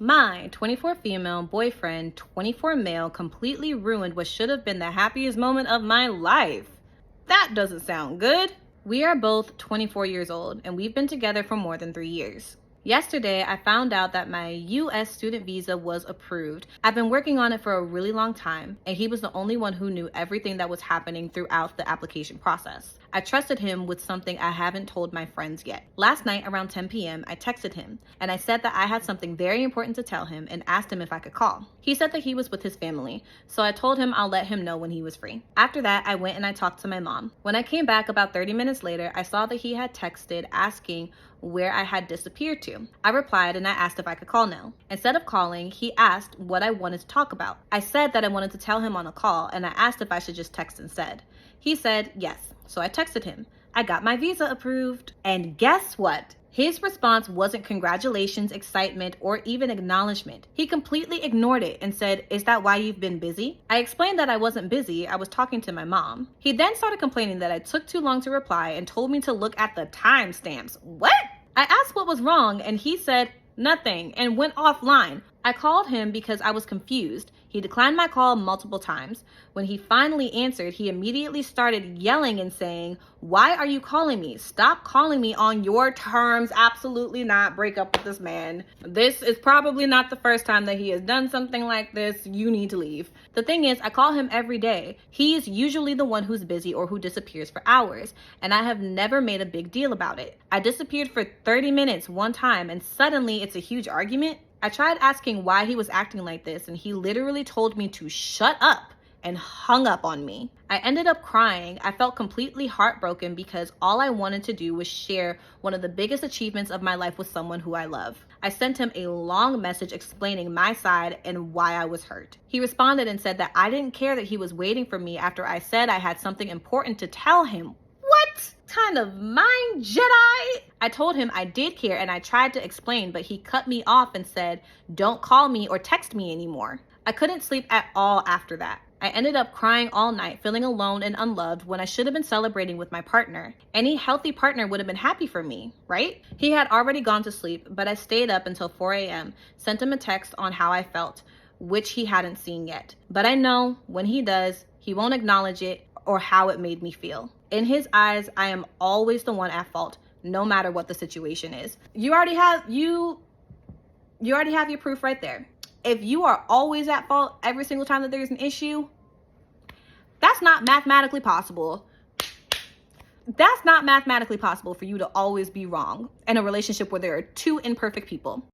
My 24 female boyfriend, 24 male, completely ruined what should have been the happiest moment of my life. That doesn't sound good. We are both 24 years old and we've been together for more than 3 years. Yesterday, I found out that my US student visa was approved. I've been working on it for a really long time, and he was the only one who knew everything that was happening throughout the application process. I trusted him with something I haven't told my friends yet. Last night around 10 p.m., I texted him, and I said that I had something very important to tell him and asked him if I could call. He said that he was with his family, so I told him I'll let him know when he was free. After that, I went and I talked to my mom. When I came back about 30 minutes later, I saw that he had texted asking where I had disappeared to. I replied and I asked if I could call now. Instead of calling, he asked what I wanted to talk about. I said that I wanted to tell him on a call, and I asked if I should just text instead. He said yes, so I texted him. I got my visa approved. And guess what? His response wasn't congratulations, excitement, or even acknowledgement. He completely ignored it and said, "Is that why you've been busy?" I explained that I wasn't busy, I was talking to my mom. He then started complaining that I took too long to reply and told me to look at the timestamps. What? I asked what was wrong and he said nothing and went offline. I called him because I was confused. He declined my call multiple times. When he finally answered, he immediately started yelling and saying, "Why are you calling me? Stop calling me on your terms. Absolutely not. Break up with this man. This is probably not the first time that he has done something like this. You need to leave." The thing is, I call him every day. He is usually the one who's busy or who disappears for hours, and I have never made a big deal about it. I disappeared for 30 minutes one time, and suddenly it's a huge argument. I tried asking why he was acting like this, and he literally told me to shut up and hung up on me. I ended up crying. I felt completely heartbroken because all I wanted to do was share one of the biggest achievements of my life with someone who I love. I sent him a long message explaining my side and why I was hurt. He responded and said that I didn't care that he was waiting for me after I said I had something important to tell him. What kind of mind Jedi? I told him I did care and I tried to explain, but he cut me off and said, "Don't call me or text me anymore." I couldn't sleep at all after that. I ended up crying all night, feeling alone and unloved when I should have been celebrating with my partner. Any healthy partner would have been happy for me, right? He had already gone to sleep, but I stayed up until 4 a.m., sent him a text on how I felt, which he hadn't seen yet. But I know when he does, he won't acknowledge it or how it made me feel. In his eyes, I am always the one at fault, no matter what the situation is. You already have your proof right there. If you are always at fault every single time that there's an issue, that's not mathematically possible. That's not mathematically possible for you to always be wrong in a relationship where there are two imperfect people.